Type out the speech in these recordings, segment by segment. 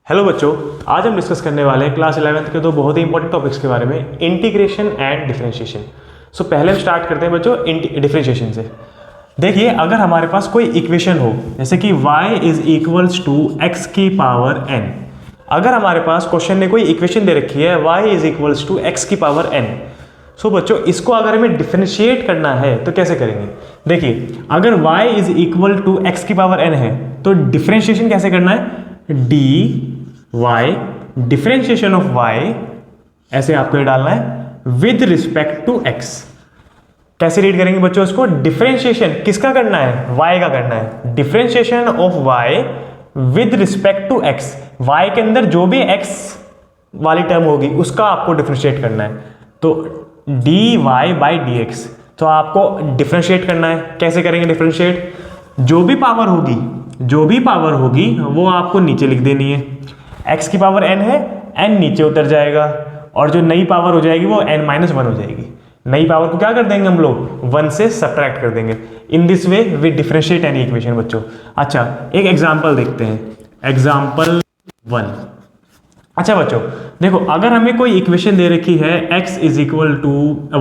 Hello बच्चों, आज हम डिस्कस करने वाले हैं क्लास 11th के दो बहुत ही इंपॉर्टेंट टॉपिक्स के बारे में, इंटीग्रेशन एंड डिफरेंशिएशन। सो पहले हम स्टार्ट करते हैं बच्चों डिफरेंशिएशन से। देखिए, अगर हमारे पास कोई इक्वेशन हो जैसे कि y is equals to x की पावर n। अगर हमारे पास क्वेश्चन ने कोई इक्वेशन दे रखी है y is equals to x की पावर n, सो बच्चों इसको अगर हमें डिफरेंशिएट करना है तो कैसे करेंगे। देखिए, अगर y is equal to x की पावर n है तो डिफरेंशिएशन कैसे करना है, d y differentiation of y, ऐसे आपको ये डालना है विद रिस्पेक्ट टू x। कैसे रीड करेंगे बच्चों इसको, डिफरेंशिएशन किसका करना है, y का करना है। Differentiation of y with respect to x, y के अंदर जो भी x वाली टर्म होगी उसका आपको डिफरेंशिएट करना है। तो dy बाई dx, तो आपको डिफरेंशिएट करना है। कैसे करेंगे डिफरेंशिएट, जो भी पावर होगी वो आपको नीचे लिख देनी है। x की पावर n है, n नीचे उतर जाएगा और जो नई पावर हो जाएगी वो n माइनस वन हो जाएगी। नई पावर को क्या कर देंगे हम लोग, 1 से सब्ट्रैक्ट कर देंगे। In this way we differentiate any equation बच्चों। अच्छा, एक एग्जांपल देखते हैं, एग्जांपल 1। अच्छा बच्चों देखो, अगर हमें कोई इक्वेशन दे रखी है x is equal to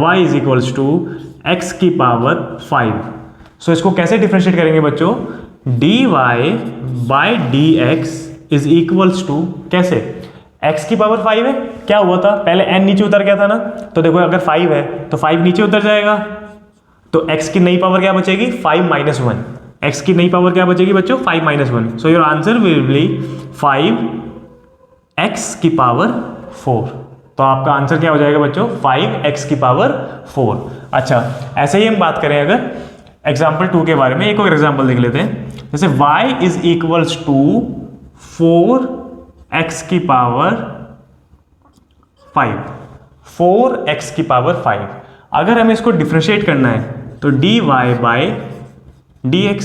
y is equals to x की पावर 5, सो इसको कैसे डिफरेंशिएट करेंगे बच्चों, dy by dx is equals to, कैसे, x की पावर 5 है, क्या हुआ था पहले n नीचे उतर गया था ना, तो देखो अगर 5 है तो 5 नीचे उतर जाएगा, तो x की नई पावर क्या बचेगी, 5 माइनस 1। x की नई पावर क्या बचेगी बच्चों, 5 minus 1। So your answer will B 5x की पावर 4। तो आपका आंसर क्या हो जाएगा बच्चों, 5x की पावर 4। अच्छा, ऐसे ही हम बात करें अगर एग्जाम्पल 2 के बारे में, एक और एग्जाम्पल देख लेते हैं। जैसे y is equals to 4x की पावर 5, 4x की पावर 5। अगर हमें इसको डिफरेंशिएट करना है तो dy बाई dx,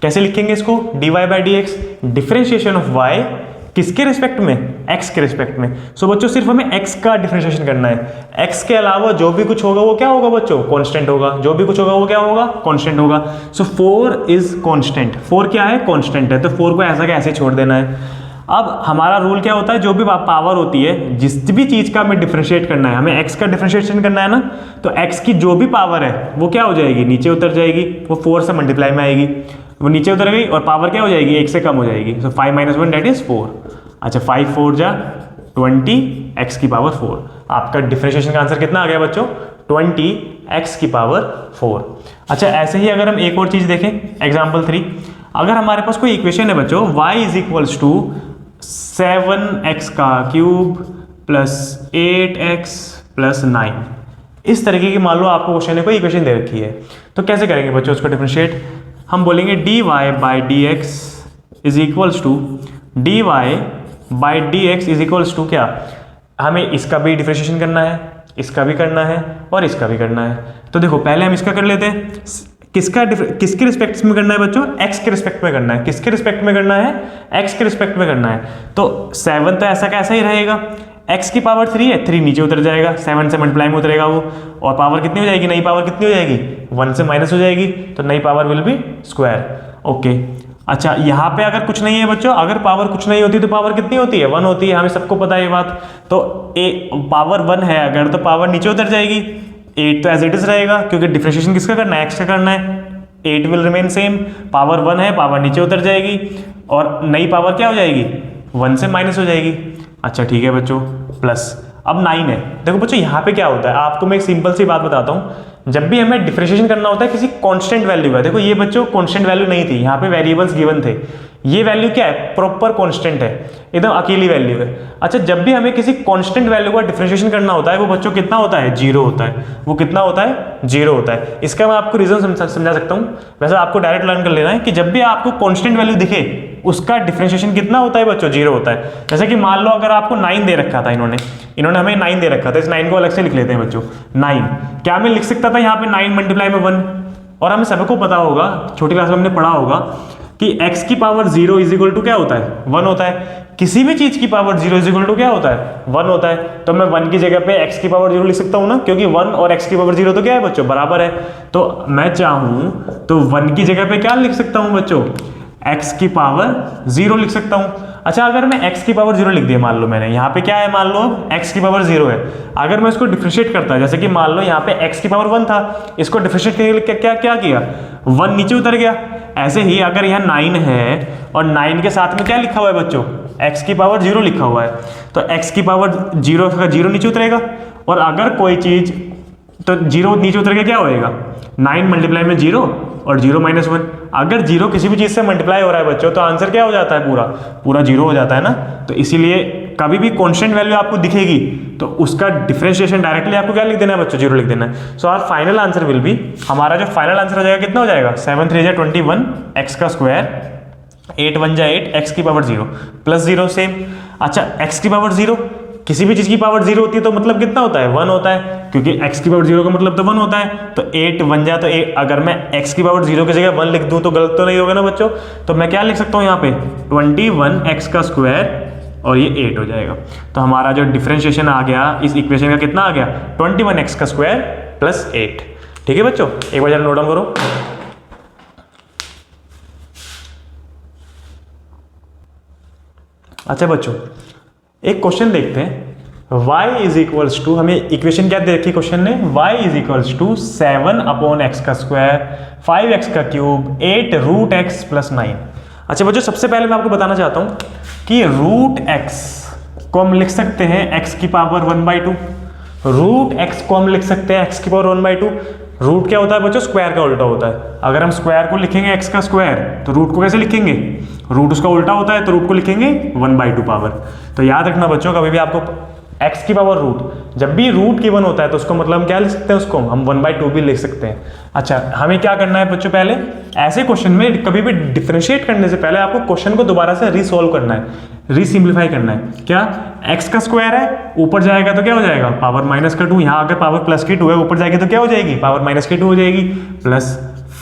कैसे लिखेंगे इसको, dy by dx differentiation of y किसके रिस्पेक्ट में, x के रिस्पेक्ट में। सो बच्चों सिर्फ हमें x का डिफरेंशिएशन करना है, x के अलावा जो भी कुछ होगा वो क्या होगा बच्चों, कांस्टेंट होगा। जो भी कुछ होगा वो क्या होगा, कांस्टेंट होगा। सो 4 इज कांस्टेंट, 4 क्या है, कांस्टेंट है, तो 4 को ऐसा का ऐसे छोड़ देना है। अब हमारा रूल क्या होता है, जो भी पावर होती है, जिस भी चीज का हमें डिफरेंशिएट करना है, हमें x का डिफरेंशिएशन करना है ना, तो x की जो भी पावर है वो क्या हो जाएगी, नीचे उतर जाएगी, वो 4 से मल्टीप्लाई में आएगी, वो नीचे उतर गई और पावर क्या हो जाएगी, 1 से कम हो जाएगी। सो 5 माइनस 1 डेट इज 4। अच्छा, 5 4 जा 20 x की पावर 4। आपका डिफरेंशिएशन का आंसर कितना आ गया बच्चों, 20 x की पावर 4। अच्छा, ऐसे ही अगर हम एक और चीज देखें, एग्जाम्पल 3। अगर हमारे पास कोई इक्वेशन है बच्चों, y is equals to 7x का क्यूब प्लस 8x प्लस 9, इस तरीके की मान लो आपको क्वेश्चन ने कोई इक्वेशन दे रखी है, तो कैसे करेंगे बच्चों उसको डिफरेंशिएट। हम बोलेंगे dy by dx is equals to dy by dx is equals to क्या, हमें इसका भी डिफरेंशिएशन करना है, इसका भी करना है और इसका भी करना है। तो देखो पहले हम इसका कर लेते हैं, किसके रिस्पेक्ट में करना है बच्चों, x के रिस्पेक्ट में करना है। किसके रिस्पेक्ट में करना है, x के रिस्पेक्ट में करना है। तो 7 तो ऐसा का ऐसा ही रहेगा, x की पावर 3 है, 3 नीचे उतर जाएगा, 7 से मल्टीप्लाई में उतरेगा वो, और पावर कितनी हो जाएगी, नई पावर कितनी हो जाएगी, 1 से माइनस हो जाएगी, तो नई power will be square. Okay, अच्छा यहाँ पे अगर कुछ नहीं है बच्चों, अगर पावर कुछ नहीं होती तो पावर कितनी होती है, 1 होती है, हमें सबको पता है ये बात। तो पावर 1 है अगर, तो पावर नीचे उतर जाएगी, 8 तो एज इट इज रहेगा, क्योंकि डिफरेंशिएशन किसका करना है, x का करना है। 8 विल रिमेन सेम, पावर 1 है, पावर नीचे उतर जाएगी और नई पावर क्या हो जाएगी, 1 से माइनस हो जाएगी। अच्छा ठीक है बच्चों, प्लस अब 9 है। देखो बच्चों यहाँ पे क्या होता है, आपको मैं एक सिंपल सी बात बताता हूँ। जब भी हमें डिफरेंशिएशन करना होता है किसी कांस्टेंट वैल्यू का, देखो ये बच्चों कांस्टेंट वैल्यू नहीं थी, यहाँ पे वेरिएबल्स गिवन थे, ये वैल्यू क्या है, प्रॉपर कांस्टेंट है, एकदम अकेली वैल्यू है। अच्छा, जब भी हमें किसी कांस्टेंट वैल्यू का डिफरेंशिएशन करना होता है वो बच्चों कितना होता है, 0 होता है। वो कितना होता है, 0 होता है। इसका मैं आपको रीजन समझा सकता हूँ, वैसे आपको डायरेक्ट लर्न कर लेना है कि जब भी आपको कांस्टेंट वैल्यू दिखे उसका डिफरेंशिएशन कितना होता है बच्चों, 0 होता है। जैसे कि मान लो अगर आपको 9 दे रखा था, इन्होंने हमें 9 दे रखा था, इस 9 को अलग से लिख लेते हैं बच्चों। 9 क्या मैं लिख सकता था यहाँ पे 9 मल्टीप्लाई में 1, और हमें सबको पता होगा, छोटी क्लास में हमने पढ़ा होगा कि x की पावर 0 इज इक्वल टू क्या होता है, 1 होता है। किसी भी चीज की पावर 0 इज इक्वल टू क्या होता है, 1 होता है। तो मैं 1 की जगह पे x की पावर 0 लिख सकता हूँ ना, क्योंकि 1 और x की पावर 0 तो क्या है बच्चों, बराबर है। तो मैं चाहूँ तो 1 की जगह पे क्या लिख सकता हूँ बच्चों, x की पावर 0 लिख सकता हूं। अच्छा, अगर मैं x की पावर 0 लिख दिया, मान लो मैंने यहाँ पे क्या है, मान लो x की पावर 0 है, अगर मैं इसको डिफरेंशिएट करता, जैसे कि मान लो यहाँ पे x की पावर 1 था, इसको डिफरेंशिएट करने के लिए क्या क्या किया, 1 नीचे उतर गया। ऐसे ही अगर यहाँ 9 है और 9 के साथ में क्या लिखा हुआ है बच्चों, x की पावर 0 लिखा हुआ है, तो x की पावर 0 का 0 नीचे उतरेगा। और अगर कोई चीज, तो 0 नीचे उतर के क्या होएगा, 9 मल्टीप्लाई में 0 और 0 माइनस 1। अगर 0 किसी भी चीज से मल्टीप्लाई हो रहा है बच्चों, तो आंसर क्या हो जाता है, पूरा 0 हो जाता है ना। तो इसीलिए कभी भी कांस्टेंट वैल्यू आपको दिखेगी तो उसका डिफरेंशिएशन डायरेक्टली आपको क्या लिख देना है बच्चों, 0 लिख देना है। So our final answer will be, हमारा जो फाइनल आंसर हो जाएगा कितना हो जाएगा, 7 3 21 x का स्क्वायर, 8 1 8 x की पावर 0 प्लस 0 सेम। अच्छा, x की पावर 0, किसी भी चीज की पावर 0 होती है तो मतलब कितना होता है, 1 होता है, क्योंकि x की पावर 0 का मतलब तो 1 होता है। तो 8 बन जाए तो 8, अगर मैं x की पावर 0 की जगह 1 लिख दूं तो गलत तो नहीं होगा ना बच्चों। तो मैं क्या लिख सकता हूं यहाँ पे, 21 x का स्क्वायर और ये 8 हो जाएगा। तो हमारा जो डिफरेंशिएशन आ गया इस इक्वेशन का कितना आ गया, 21 x का स्क्वायर प्लस 8। ठीक है बच्चों, एक बार जरा नोट डाउन करो। अच्छा बच्चों, एक क्वेश्चन देखते हैं, y इज इक्वल्स टू, हमें इक्वेशन क्या दे रखी है क्वेश्चन ने, y is equals to 7 upon x का स्क्वायर 5x का क्यूब 8 रूट एक्स प्लस 9। अच्छा बच्चों, सबसे पहले मैं आपको बताना चाहता हूं कि रूट एक्स को हम लिख सकते हैं x की पावर 1/2, रूट एक्स को हम लिख सकते हैं x की पावर 1/2। रूट क्या होता है बच्चों, स्क्वायर का उल्टा होता है। अगर हम स्क्वायर को लिखेंगे x का स्क्वायर, तो रूट को कैसे लिखेंगे, रूट उसका उल्टा होता है, तो रूट को लिखेंगे 1/2 पावर। तो याद रखना बच्चों, कभी भी आपको x की पावर रूट, जब भी रूट गिवन होता है तो उसको मतलब हम क्या लिख सकते हैं, उसको हम 1/2 भी लिख सकते हैं। अच्छा, हमें क्या करना है बच्चों, पहले ऐसे क्वेश्चन में कभी भी डिफरेंशिएट करने से पहले आपको क्वेश्चन को दोबारा से रीसॉल्व करना है, रीसिंप्लीफाई करना है। क्या, x का स्क्वायर है, ऊपर जाएगा तो क्या हो जाएगा, पावर माइनस का 2, यहाँ अगर पावर प्लस की 2 है, ऊपर जाएगी तो क्या हो जाएगी, पावर माइनस की 2 हो जाएगी, प्लस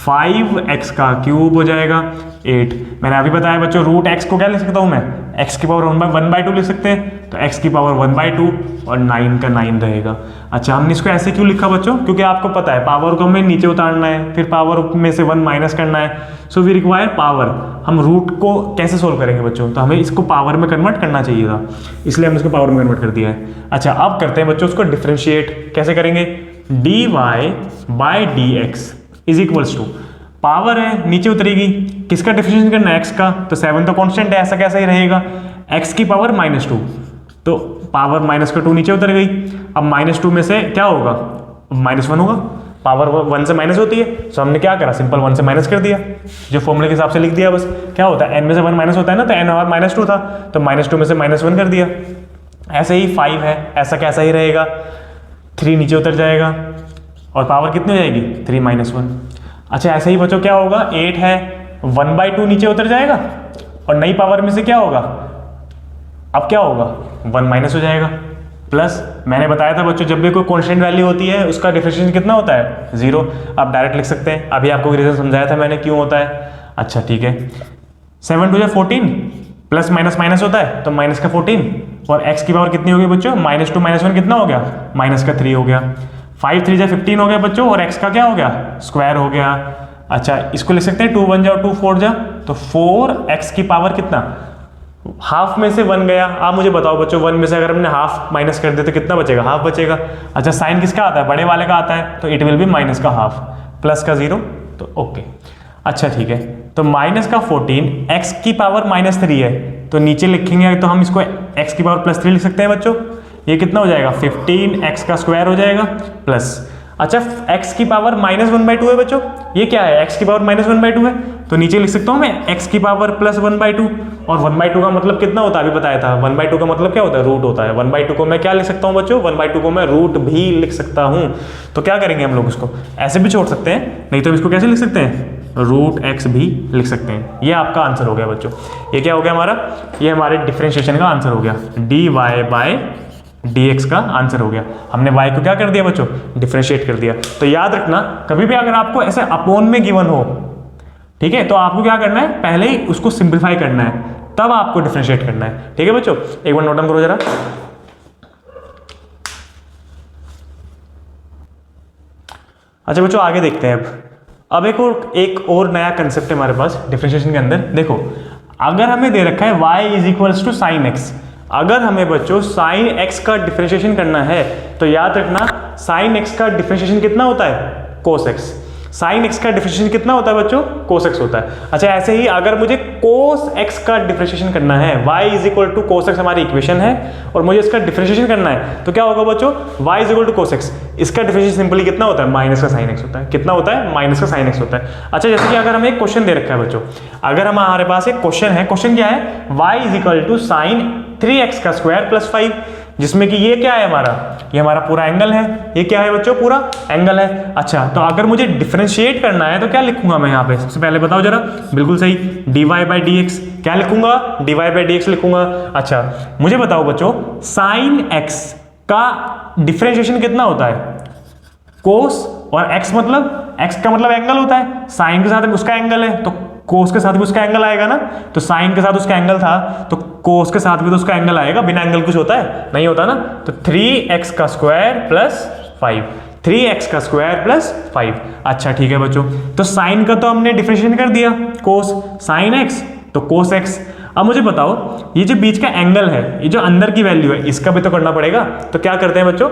5x का क्यूब हो जाएगा 8। मैंने अभी बताया बच्चों, रूट x को क्या लिख सकता हूँ मैं, x की पावर 1/2 लिख सकते हैं, तो x की पावर 1/2 और 9 का 9 रहेगा। अच्छा, हमने इसको ऐसे क्यों लिखा बच्चों, क्योंकि आपको पता है पावर को हमें नीचे उतारना है, फिर पावर में से 1 माइनस करना है। So we require power. हम रूट को कैसे सोल्व करेंगे बच्चों, तो हमें इसको पावर में कन्वर्ट करना चाहिए था, इसलिए हमने इसको पावर में कन्वर्ट कर दिया है। अच्छा, अब करते हैं बच्चों उसको डिफरेंशिएट, कैसे करेंगे, dy by dx is equals to, power है नीचे उतरेगी, किसका डिफरेंशिएशन करना है, x का, तो 7 तो कांस्टेंट है, ऐसा कैसा ही रहेगा, x की पावर -2, तो पावर -2 नीचे उतर गई। अब -2 में से क्या होगा, -1 होगा, पावर 1 से माइनस होती है, तो हमने क्या करा, सिंपल 1 से माइनस कर दिया, जो फॉर्मूले के हिसाब से लिख दिया बस। क्या होता है, n में से 1 माइनस होता है ना, तो n हमारा -2 था, तो -2 में से -1 कर दिया। ऐसे ही 5 है, ऐसा कैसा ही रहेगा, 3 नीचे उतर जाएगा और पावर कितनी हो जाएगी, 3 - 1। अच्छा, ऐसे ही बच्चों क्या होगा, 8 है, 1/2 नीचे उतर जाएगा और नई पावर में से क्या होगा, अब क्या होगा, 1 माइनस हो जाएगा, प्लस मैंने बताया था बच्चों, जब भी कोई कांस्टेंट वैल्यू होती है उसका डिफरेंशिएशन कितना होता है, 0। आप डायरेक्ट लिख सकते हैं, अभी आपको रीजन समझाया था मैंने क्यों होता है। अच्छा ठीक है, 7 2 14, प्लस माइनस माइनस होता है, तो माइनस का 14, और x की पावर कितनी होगी बच्चों, -2 - 1 कितना हो गया, माइनस का 3 हो गया, 5 3 15 हो गया बच्चों, और x का क्या हो गया, स्क्वायर हो गया। अच्छा, इसको लिख सकते हैं 2 1 2 4 जा, तो 4x की पावर कितना, हाफ में से 1 गया। आप मुझे बताओ बच्चों, 1 में से अगर हमने हाफ माइनस कर दिया तो कितना बचेगा, हाफ बचेगा। अच्छा, साइन किसका आता है, बड़े वाले का आता है, तो इट विल बी माइनस का हाफ, प्लस का 0, तो ओके। अच्छा ठीक है, तो माइनस का 14, x की पावर -3 है, तो नीचे लिखेंगे तो हम इसको x की पावर +3 लिख सकते हैं बच्चों। ये कितना हो जाएगा, 15x का स्क्वायर हो जाएगा, प्लस, अच्छा x की पावर -1/2 है बच्चों, ये क्या है, x की पावर -1/2 है, तो नीचे लिख सकता हूँ मैं x की पावर +1/2, और 1/2 का मतलब कितना होता है, अभी बताया था, 1/2 का मतलब क्या होता है, रूट होता है। 1/2 को मैं क्या लिख सकता हूँ बच्चों, 1/2 को मैं रूट भी लिख सकता हूँ। तो क्या करेंगे हम लोग, इसको ऐसे भी छोड़ सकते हैं, नहीं तो हम इसको कैसे लिख सकते हैं, √x भी लिख सकते हैं। ये आपका आंसर हो गया बच्चों। ये क्या हो गया हमारा, ये हमारे डिफरेंशिएशन का आंसर हो गया, dy बाय dx का आंसर हो गया। हमने y को क्या कर दिया बच्चों, डिफरेंशिएट कर दिया। तो याद रखना, कभी भी अगर आपको ऐसे अपोन में गिवन हो, ठीक है, तो आपको क्या करना है, पहले ही उसको सिंप्लीफाई करना है, तब आपको डिफरेंशिएट करना है। ठीक है बच्चों, एक बार नोट डाउन करो जरा। अच्छा बच्चों, आगे देखते हैं। अब एक और नया कंसेप्ट है हमारे पास डिफरेंशिएशन के अंदर। देखो अगर हमें दे रखा है y is equals to sine x, अगर हमें बच्चों साइन एक्स का डिफरेंशिएशन करना है तो याद रखना साइन एक्स का डिफरेंशिएशन कितना होता है, कोस एक्स। साइन एक्स का डिफरेंशिएशन कितना होता है बच्चों, कोस एक्स होता है। अच्छा ऐसे ही अगर मुझे कोस एक्स का डिफरेंशिएशन करना है, y is equal to cos x हमारी इक्वेशन है और मुझे इसका डिफरेंशिएशन करना है तो क्या होगा बच्चों, y is equal to cos x, इसका डिफरेंशिएशन सिंपली कितना होता है, माइनस का साइन एक्स होता है। कितना होता है, माइनस का साइन एक्स होता है। अच्छा जैसे कि अगर हमें एक क्वेश्चन दे रखा है बच्चों, अगर हमारे पास एक क्वेश्चन है, क्वेश्चन क्या है, y is equal to sine 3x का स्क्वायर प्लस 5, जिसमें कि ये क्या है हमारा, ये हमारा पूरा एंगल है, ये क्या है बच्चों, पूरा एंगल है। अच्छा तो अगर मुझे डिफरेंशिएट करना है तो क्या लिखूंगा मैं यहाँ पे, सबसे पहले बताओ जरा, बिल्कुल सही, dy बाई डी एक्स, क्या लिखूंगा, dy बाई डी एक्स लिखूंगा। अच्छा मुझे बताओ बच्चों साइन x का डिफरेंशिएशन कितना होता है, कोस, और x मतलब, x का मतलब एंगल होता है, साइन के साथ उसका एंगल है तो कोस के साथ भी उसका एंगल आएगा ना, तो साइन के साथ उसका एंगल था तो कोस के साथ भी तो उसका एंगल आएगा, बिना एंगल कुछ होता है, नहीं होता ना। तो 3x का स्क्वायर प्लस 5, 3x का स्क्वायर प्लस 5। अच्छा ठीक है बच्चों, तो साइन का तो हमने डिफरेंशिएशन कर दिया, कोस साइन x तो कोस x। अब मुझे बताओ ये जो बीच का एंगल है, ये जो अंदर की वैल्यू है, इसका भी तो करना पड़ेगा। तो क्या करते हैं बच्चों,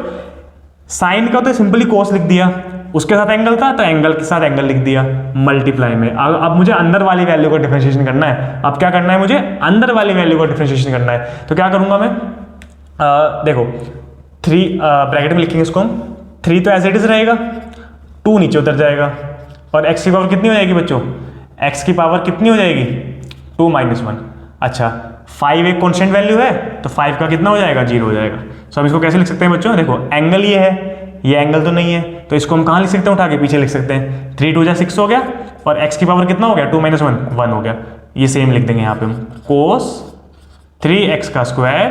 साइन का तो सिंपली कोस लिख दिया, उसके साथ एंगल था तो एंगल के साथ एंगल लिख दिया मल्टीप्लाई में। अब मुझे अंदर वाली वैल्यू का डिफरेंशिएशन करना है, अब क्या करना है मुझे, अंदर वाली वैल्यू का डिफरेंशिएशन करना है। तो क्या करूंगा मैं, देखो 3 ब्रैकेट में लिखेंगे इसको हम, 3 तो एज इट इज रहेगा, 2 नीचे उतर जाएगा और x की पावर कितनी हो जाएगी बच्चों, x की पावर कितनी हो जाएगी, 2 - 1। अच्छा 5 एक कॉन्स्टेंट वैल्यू है तो 5 का कितना हो जाएगा, 0 हो जाएगा। सो हम इसको कैसे लिख सकते हैं बच्चों, देखो एंगल ये है, ये एंगल तो नहीं है तो इसको हम कहाँ लिख सकते हैं, उठा के पीछे लिख सकते हैं, 3 2 6 हो गया और x की पावर कितना हो गया, 2 - 1 1 हो गया। ये सेम लिख देंगे यहाँ पे हम, कोस 3x का स्क्वायर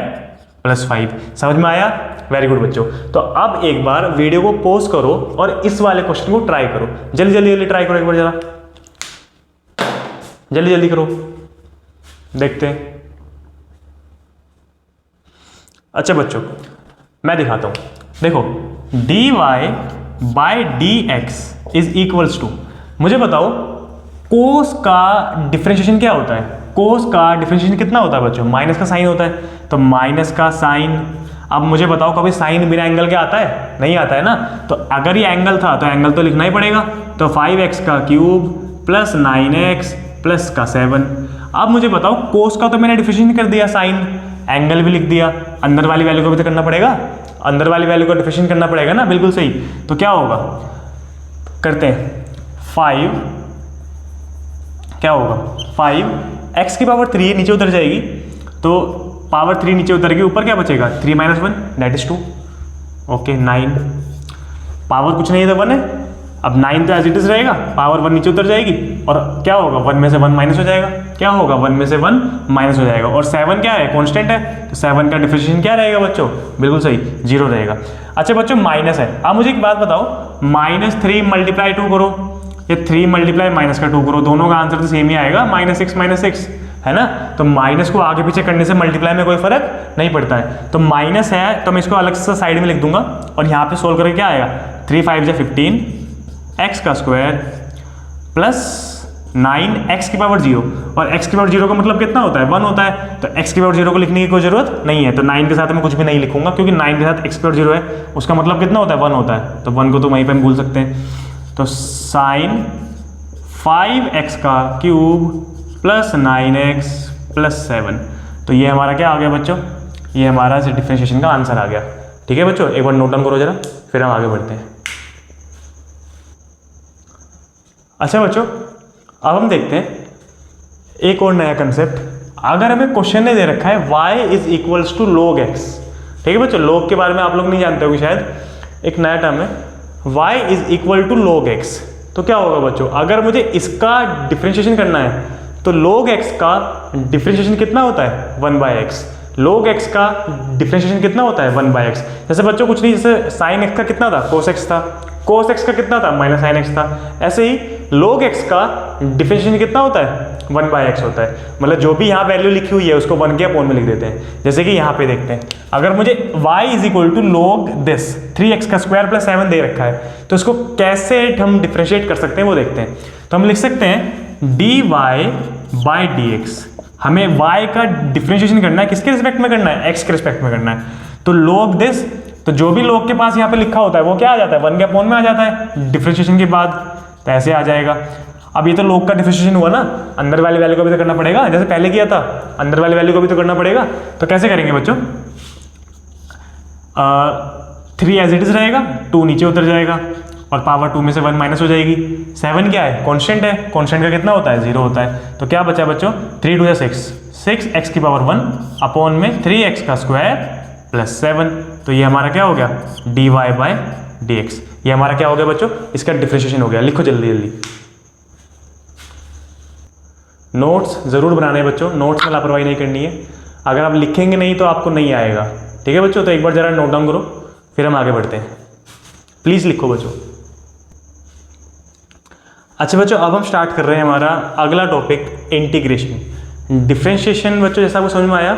प्लस 5। समझ में आया, वेरी गुड बच्चों। तो अब एक बार वीडियो को पॉज करो और इस वाले क्वेश्चन को ट्राई करो, जल्दी जल्दी जल्दी ट्राई करो एक बार जरा, जल्दी जल्दी करो, देखते हैं। अच्छा बच्चों मैं दिखाता हूं, देखो dy by d x is equals to, मुझे बताओ कोस का डिफरेंशिएशन क्या होता है, कोस का डिफरेंशिएशन कितना होता है बच्चों, माइनस का साइन होता है, तो माइनस का साइन। अब मुझे बताओ कभी साइन बिना एंगल के आता है, नहीं आता है ना, तो अगर ये एंगल था तो एंगल तो लिखना ही पड़ेगा, तो 5x का क्यूब प्लस 9x प्लस का 7। अब मुझे बताओ कोस का तो मैंने डिफरेंशिएशन कर दिया, साइन, एंगल भी लिख दिया, अंदर वाली वैल्यू को भी तो करना पड़ेगा, अंदर वाली वैल्यू को डिफरेंशिएशन करना पड़ेगा ना, बिल्कुल सही। तो क्या होगा, करते हैं 5, क्या होगा 5 x की पावर 3 नीचे उतर जाएगी, तो पावर 3 नीचे उतर गई, ऊपर क्या बचेगा 3 - 1 दैट इज 2। ओके 9, पावर कुछ नहीं है तो 1 है, अब 9 तो एज इट इज रहेगा, पावर 1 नीचे उतर जाएगी और क्या होगा 1 में से 1 माइनस हो जाएगा, क्या होगा 1 में से 1 माइनस हो जाएगा, और 7 क्या है, कांस्टेंट है, तो 7 का डिफरेंशिएशन क्या रहेगा बच्चों, बिल्कुल सही 0 रहेगा। अच्छा बच्चों माइनस है, अब मुझे एक बात बताओ, -3 × 2 करो, ये 3 × -2 करो, दोनों का आंसर तो सेम ही आएगा, -6 है ना, तो माइनस को आगे पीछे करने से मल्टीप्लाई में कोई फर्क नहीं पड़ता है। तो माइनस है तो मैं इसको अलग से साइड में लिख दूंगा और यहाँ पे सोल्व करके क्या आएगा, 3 5 × 15 x का स्क्वायर प्लस 9x की पावर 0, और x की पावर 0 का मतलब कितना होता है, 1 होता है, तो x की पावर 0 को लिखने की कोई जरूरत नहीं है, तो 9 के साथ मैं कुछ भी नहीं लिखूंगा क्योंकि 9 के साथ x की पावर 0 है, उसका मतलब कितना होता है, 1 होता है, तो 1 को तो वहीं पे हम भूल सकते हैं। तो साइन 5x का क्यूब प्लस 9x प्लस 7, तो ये हमारा क्या आ गया बच्चों, ये हमारा डिफरेंशिएशन का आंसर आ गया। ठीक है बच्चों, एक बार नोट डाउन करो जरा, फिर हम आगे बढ़ते हैं। अच्छा बच्चों अब हम देखते हैं एक और नया कंसेप्ट, अगर हमें क्वेश्चन ने दे रखा है y is equals to log x। ठीक है बच्चों, log के बारे में आप लोग नहीं जानते होंगे शायद, एक नया टर्म है, y is equal to log x। तो क्या होगा बच्चों, अगर मुझे इसका डिफरेंशिएशन करना है तो log x का डिफरेंशिएशन कितना होता है, 1/x, log x का डिफरेंशिएशन कितना होता है, 1/x। जैसे बच्चों कुछ नहीं, जैसे sin x का कितना था, cos x था, cos x का कितना था, -sin x था, ऐसे ही log x का डिफरेंशिएशन कितना होता है 1/x होता है। मतलब जो भी यहाँ वैल्यू लिखी हुई है उसको 1 के अपॉन में लिख देते हैं। जैसे कि यहाँ पे देखते हैं, अगर मुझे y is equal to log this 3x का स्क्वायर प्लस 7 दे रखा है, तो इसको कैसे हम डिफरेंशिएट कर सकते हैं वो देखते हैं। तो हम लिख सकते हैं dy बाई dx। हमें y का डिफरेंशिएशन करना है, किसके रिस्पेक्ट में करना है, x के रिस्पेक्ट में करना है। तो log दिस, तो जो भी log के पास यहाँ पे लिखा होता है वो क्या आ जाता है 1 के अपॉन में आ जाता है डिफरेंशिएशन के बाद, तो ऐसे आ जाएगा। अब ये तो log का डिफरेंशिएशन हुआ ना, अंदर वाली वैल्यू को भी तो करना पड़ेगा, जैसे पहले किया था अंदर वाली वैल्यू को भी तो करना पड़ेगा। तो कैसे करेंगे बच्चों, 3 एज इट इज रहेगा, 2 नीचे उतर जाएगा और पावर 2 में से 1 माइनस हो जाएगी। 7 क्या है, कांस्टेंट है, कांस्टेंट का कितना होता है 0 होता है। तो क्या बचा बच्चों 3 2 6 6x की पावर 1 अपॉन में 3x का स्क्वायर प्लस 7। तो ये हमारा क्या हो गया dy बाई dx। ये हमारा क्या हो गया बच्चों, इसका डिफरेंशिएशन हो गया। लिखो जल्दी जल्दी, नोट्स जरूर बनाने हैं बच्चों, नोट्स में लापरवाही नहीं करनी है। अगर आप लिखेंगे नहीं तो आपको नहीं आएगा, ठीक है बच्चों। तो एक बार जरा नोट डाउन करो, फिर हम आगे बढ़ते हैं। प्लीज लिखो बच्चों। अच्छा बच्चों, अब हम स्टार्ट कर रहे हैं हमारा अगला टॉपिक इंटीग्रेशन। डिफरेंशिएशन बच्चों जैसा आपको समझ में आया,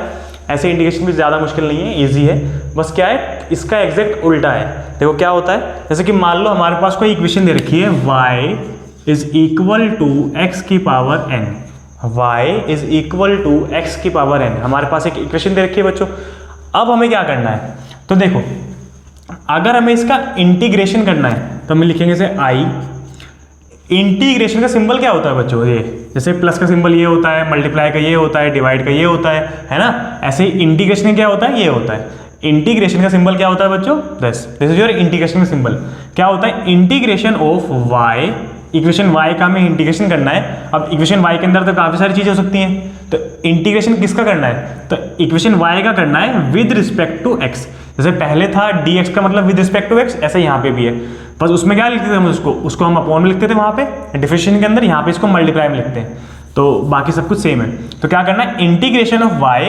ऐसे इंटीग्रेशन भी ज़्यादा मुश्किल नहीं है, इजी है। बस क्या है, इसका एग्जैक्ट उल्टा है। देखो क्या होता है, जैसे कि मान लो हमारे पास कोई इक्वेशन दे रखी है y is equal to x की power n। y is equal to x की पावर n, हमारे पास एक इक्वेशन दे रखी है बच्चों। अब हमें क्या करना है, तो देखो अगर हमें इसका इंटीग्रेशन करना है तो हम लिखेंगे जैसे i। इंटीग्रेशन का सिंबल क्या होता है बच्चों, ये जैसे प्लस का सिंबल ये होता है, मल्टीप्लाई का ये होता है, डिवाइड का ये होता है ना। ऐसे ही इंटीग्रेशन का क्या होता है, ये होता है। इंटीग्रेशन का सिंबल क्या होता है बच्चों, दिस इज योर इंटीग्रेशन का सिंबल। क्या होता है, integration of y, equation y का हमें इंटीग्रेशन करना है। अब इक्वेशन y के अंदर तो काफी सारी चीजें हो सकती हैं, तो इंटीग्रेशन किसका करना है, तो इक्वेशन y का करना है विद रिस्पेक्ट टू x। जैसे पहले था dx का मतलब विद रिस्पेक्ट टू x, ऐसे यहाँ पे भी है। बस उसमें क्या लिखते थे हम, उसको हम अपॉन में लिखते थे वहाँ पे डिफरेंशिएशन के अंदर, यहाँ पे इसको मल्टीप्लाई में लिखते हैं। तो बाकी सब कुछ सेम है। तो क्या करना है, इंटीग्रेशन ऑफ y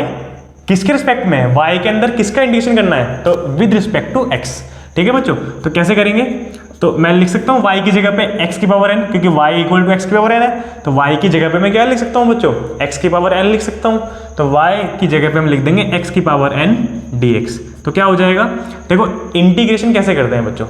किसके रिस्पेक्ट में है, y के अंदर किसका इंटीग्रेशन करना है, तो विद रिस्पेक्ट टू x। ठीक है बच्चों, तो कैसे करेंगे, तो मैं लिख सकता हूँ y की जगह पे x की पावर n, क्योंकि y इक्वल टू x की पावर n है। तो y की जगह पे मैं क्या लिख सकता हूँ बच्चों, x की पावर n लिख सकता हूँ। तो y की जगह पे हम लिख देंगे x की पावर n dx। तो क्या हो जाएगा, देखो इंटीग्रेशन कैसे करते हैं बच्चों,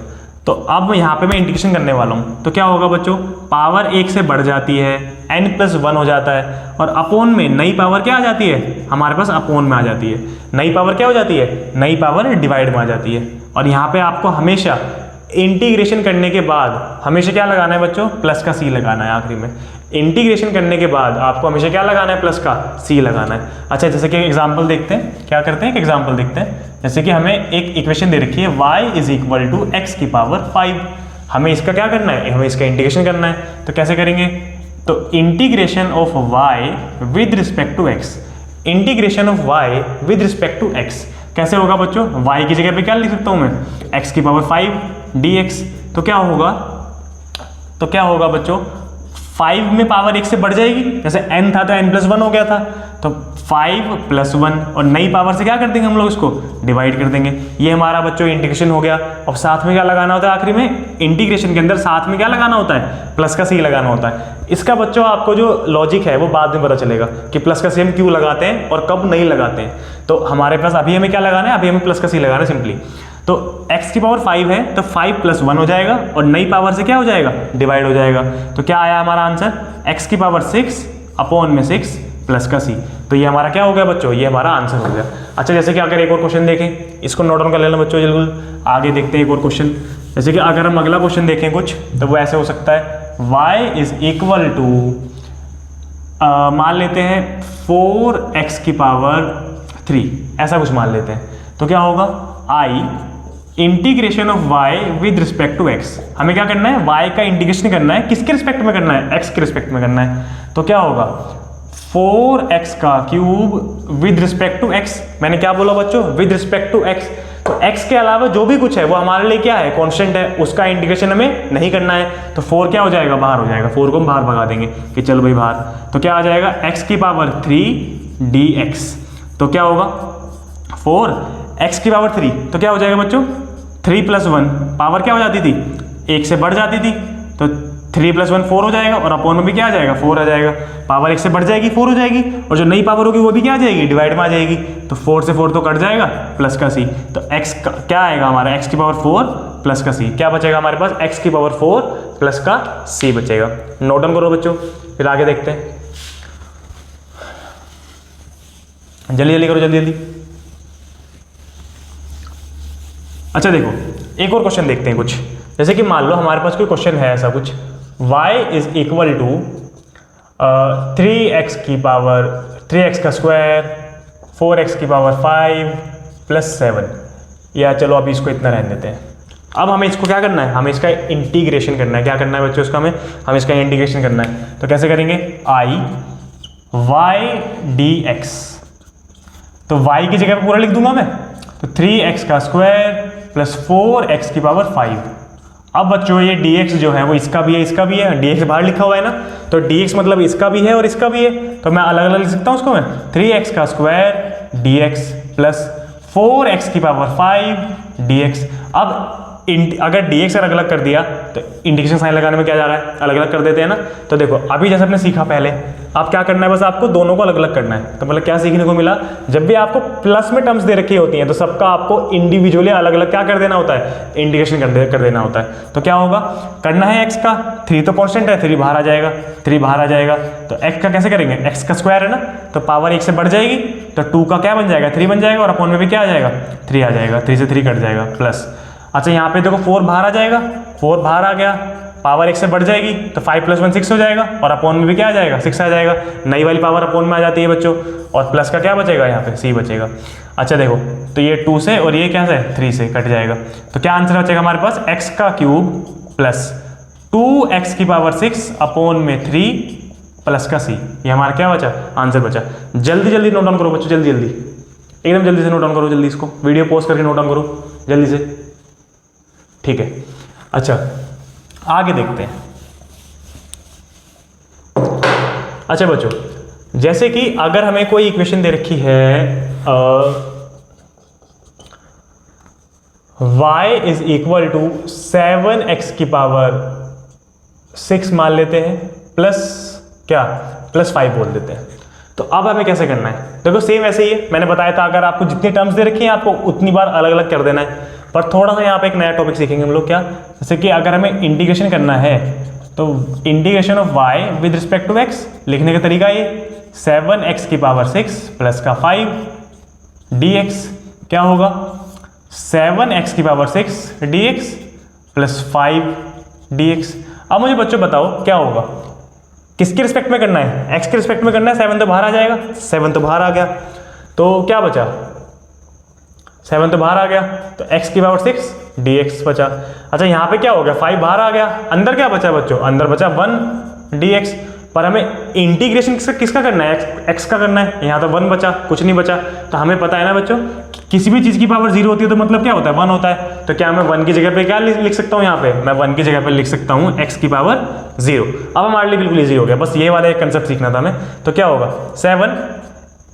तो अब यहाँ पे मैं इंटीग्रेशन करने वाला हूँ। तो क्या होगा बच्चों, पावर 1 से बढ़ जाती है, n प्लस 1 हो जाता है, और अपोन में नई पावर क्या आ जाती है, हमारे पास अपोन में आ जाती है। नई पावर क्या हो जाती है, नई पावर डिवाइड में आ जाती है। और यहाँ पे आपको हमेशा इंटीग्रेशन करने के बाद हमेशा क्या लगाना है बच्चों, प्लस का c लगाना है आखिरी में। इंटीग्रेशन करने के बाद आपको हमेशा क्या लगाना है, प्लस का c लगाना है। अच्छा, जैसे कि एग्जांपल देखते हैं, क्या करते हैं, एक एग्जांपल देखते हैं। जैसे कि हमें एक इक्वेशन दे रखी है y is equal to x की पावर 5। हमें इसका क्या करना है, हमें इसका इंटीग्रेशन करना है। तो कैसे करेंगे, तो integration of y with respect to x, integration of y with respect to x कैसे होगा बच्चों, y की जगह पे क्या लिख सकता हूँ मैं, x की पावर 5 dx। तो क्या होगा, तो क्या होगा बच्चों, 5 में पावर 1 से बढ़ जाएगी, जैसे n था तो n प्लस 1 हो गया था, तो 5 प्लस 1 और नई पावर से क्या कर देंगे हम लोग, इसको डिवाइड कर देंगे। ये हमारा बच्चों इंटीग्रेशन हो गया। और साथ में क्या लगाना होता है आखिरी में, इंटीग्रेशन के अंदर साथ में क्या लगाना होता है, प्लस का c लगाना होता है। इसका बच्चों आपको जो लॉजिक है वो बाद में पता चलेगा कि प्लस का c हम क्यों लगाते हैं और कब नहीं लगाते हैं। तो हमारे पास अभी हमें क्या लगाना है, अभी हमें प्लस का c लगाना है सिंपली। तो x की पावर 5 है तो 5 प्लस 1 हो जाएगा, और नई पावर से क्या हो जाएगा, डिवाइड हो जाएगा। तो क्या आया हमारा आंसर, x की पावर 6 अपॉन में 6 प्लस का c। तो ये हमारा क्या हो गया बच्चों, ये हमारा आंसर हो गया। अच्छा, जैसे कि अगर एक और क्वेश्चन देखें, इसको नोट डाउन कर लेना बच्चों बिल्कुल। आगे देखते हैं एक और क्वेश्चन। जैसे कि अगर हम अगला क्वेश्चन देखें कुछ, तो वो ऐसे हो सकता है, y इज इक्वल टू मान लेते हैं 4x की पावर 3, ऐसा कुछ मान लेते हैं। तो क्या होगा, i integration of y with respect to x। हमें क्या करना है, y का इंटीग्रेशन करना है, किसके रिस्पेक्ट में करना है, x के रिस्पेक्ट में करना है। तो क्या होगा, 4x का cube with respect to x। मैंने क्या बोला बच्चों, विद रिस्पेक्ट टू x। तो x के अलावा जो भी कुछ है वो हमारे लिए क्या है, कांस्टेंट है, उसका इंटीग्रेशन हमें नहीं करना है। तो 4 क्या हो जाएगा, बाहर हो जाएगा, 4 को हम बाहर भगा देंगे कि चलो भाई बाहर। तो क्या आ जाएगा, x की पावर 3 dx। तो क्या होगा, 4x की पावर 3, तो क्या हो जाएगा बच्चों, 3 प्लस 1 पावर क्या हो जाती थी, 1 से बढ़ जाती थी, तो 3 + 1 4 हो जाएगा और अपोन में भी क्या आ जाएगा 4 आ जाएगा। पावर एक से बढ़ जाएगी 4 हो जाएगी और जो नई पावर होगी वो भी क्या आ जाएगी डिवाइड में आ जाएगी। तो 4 से 4 तो कट जाएगा प्लस का c, तो x का क्या आएगा हमारा x की पावर 4 प्लस का c, क्या बचेगा हमारे पास x की पावर 4 प्लस का c बचेगा। नोट डाउन करो बच्चों, फिर आगे देखते हैं। जल्दी जल्दी करो, जल्दी जल्दी। अच्छा देखो एक और क्वेश्चन देखते हैं कुछ, जैसे कि मान लो हमारे पास कोई क्वेश्चन है ऐसा कुछ, y = 3x की पावर 3x का स्क्वायर 4x की पावर 5 + 7, या चलो अभी इसको इतना रहने देते हैं। अब हमें इसको क्या करना है, हमें इसका इंटीग्रेशन करना है। क्या करना है बच्चों इसका, हमें इसका इंटीग्रेशन करना है। तो कैसे करेंगे, I y dx, तो y की जगह पे पूरा लिख दूंगा मैं, तो 3x का स्क्वायर प्लस 4x की पावर 5। अब बच्चों ये dx जो है वो इसका भी है इसका भी है, dx बाहर लिखा हुआ है ना, तो dx मतलब इसका भी है और इसका भी है, तो मैं अलग अलग लिख सकता हूँ उसको मैं, 3x का स्क्वायर dx प्लस 4x की पावर 5 dx। अब अगर dx अलग अलग कर दिया तो इंटीग्रेशन साइन लगाने में क्या जा रहा है, अलग अलग कर देते हैं ना। तो देखो अभी जैसे आपने सीखा पहले, आप क्या करना है, बस आपको दोनों को अलग अलग करना है। तो मतलब क्या सीखने को मिला, जब भी आपको प्लस में टर्म्स दे रखी होती हैं तो सबका आपको इंडिविजुअली अलग अलग क्या कर देना होता है, इंटीग्रेशन कर देना होता है। तो क्या होगा, करना है x का, 3 तो कांस्टेंट है, 3 बाहर आ जाएगा, 3 बाहर आ जाएगा। तो x का कैसे करेंगे, x का स्क्वायर है ना, तो पावर 1 से बढ़ जाएगी, तो 2 का क्या बन जाएगा 3 बन जाएगा और अपॉन में भी क्या आ जाएगा 3 आ जाएगा, 3 से 3 कट जाएगा प्लस। अच्छा यहाँ पे देखो 4 बाहर आ जाएगा, 4 बाहर आ गया, पावर 1 से बढ़ जाएगी तो 5 + 1 6 हो जाएगा और अपॉन में भी क्या आ जाएगा 6 आ जाएगा। नई वाली पावर अपॉन में आ जाती है बच्चों, और प्लस का क्या बचेगा यहाँ पे c बचेगा। अच्छा देखो तो ये 2 से और ये क्या से 3 से कट जाएगा, तो क्या आंसर बचेगा हमारे पास, x का क्यूब प्लस 2x की पावर 6 अपॉन में 3 प्लस का c, ये हमारा क्या बचा, आंसर बचा। जल्दी जल्दी नोट डाउन करो बच्चों, जल्दी जल्दी, एकदम जल्दी से नोट डाउन करो, जल्दी इसको वीडियो पॉज करके नोट डाउन करो जल्दी से, ठीक है। अच्छा आगे देखते हैं। अच्छा बच्चों जैसे कि अगर हमें कोई इक्वेशन दे रखी है y = 7x की पावर 6 मान लेते हैं, प्लस क्या प्लस 5 बोल देते हैं। तो अब हमें कैसे करना है, देखो सेम ऐसे ही है, मैंने बताया था अगर आपको जितनी टर्म्स दे रखी हैं आपको उतनी बार अलग अलग कर देना है। पर थोड़ा सा यहाँ पे एक नया टॉपिक सीखेंगे हम लोग, क्या, जैसे कि अगर हमें इंटीग्रेशन करना है तो integration of y with respect to x, लिखने का तरीका ये 7x की पावर 6 प्लस का 5 dx, क्या होगा 7x की पावर 6 dx प्लस 5 dx। अब मुझे बच्चों बताओ क्या होगा, किसके रिस्पेक्ट में करना है, x के रिस्पेक्ट में करना है, 7 तो बाहर आ जाएगा, 7 तो बाहर आ गया, तो क्या बचा 7 तो बाहर आ गया, तो x की पावर 6 dx बचा। अच्छा यहाँ पे क्या हो गया, 5 बाहर आ गया, अंदर क्या बचा बच्चों, अंदर बचा 1 dx। पर हमें इंटीग्रेशन किसका करना है, x का करना है, यहाँ तो 1 बचा, कुछ नहीं बचा। तो हमें पता है ना बच्चों किसी भी चीज़ की पावर 0 होती है तो मतलब क्या होता है 1 होता है। तो क्या मैं 1 की जगह पे क्या लिख सकता हूँ, यहाँ पे मैं 1 की जगह पे लिख सकता हूँ x की पावर 0। अब हमारे लिए बिल्कुल ईजी हो गया, बस ये वाला एक कंसेप्ट सीखना था हमें। तो क्या होगा 7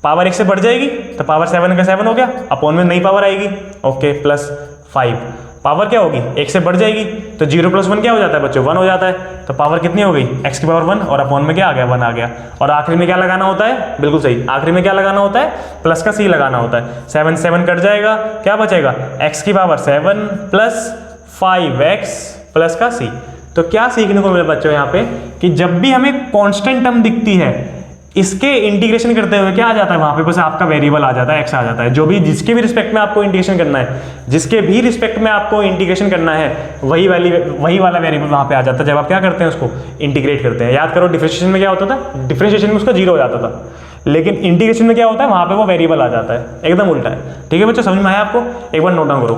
पावर 1 से बढ़ जाएगी तो पावर 7 का 7 हो गया, अपॉन में नई पावर आएगी, ओके, प्लस 5 पावर क्या होगी 1 से बढ़ जाएगी तो 0 + 1 क्या हो जाता है बच्चों 1 हो जाता है। तो पावर कितनी हो गई x की पावर 1 और अपॉन में क्या आ गया 1 आ गया। और आखिरी में क्या लगाना होता है, बिल्कुल सही, आखिरी में क्या लगाना होता है प्लस का c लगाना होता है। 7 7 कट जाएगा, क्या बचेगा x की पावर 7 प्लस 5x प्लस का c। तो क्या सीखने को मिला बच्चों यहाँ पे कि जब भी हमें कांस्टेंट टर्म दिखती है इसके इंटीग्रेशन करते हुए क्या आ जाता है वहां पे, बस आपका वेरिएबल आ जाता है x आ जाता है। जो भी जिसके भी रिस्पेक्ट में आपको इंटीग्रेशन करना है, जिसके भी रिस्पेक्ट में आपको इंटीग्रेशन करना है वही वाला वेरिएबल वहां पे आ जाता है जब आप क्या करते हैं उसको इंटीग्रेट करते हैं। याद करो डिफरेंशिएशन में क्या होता था, डिफरेंशिएशन में उसका 0 हो जाता था, लेकिन इंटीग्रेशन में क्या होता है वहां पे वो वेरिएबल आ जाता है, एकदम उल्टा है। ठीक है बच्चों, समझ में आया आपको, एक बार नोट डाउन करो,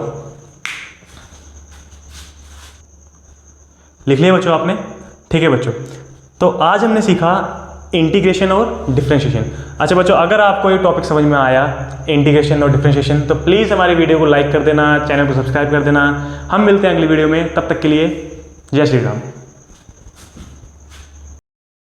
लिख लिया बच्चों आपने। ठीक है बच्चों, तो आज हमने सीखा इंटीग्रेशन और डिफरेंशिएशन। अच्छा बच्चों अगर आपको ये टॉपिक समझ में आया इंटीग्रेशन और डिफरेंशिएशन तो प्लीज़ हमारी वीडियो को लाइक कर देना, चैनल को सब्सक्राइब कर देना। हम मिलते हैं अगली वीडियो में, तब तक के लिए जय श्री राम।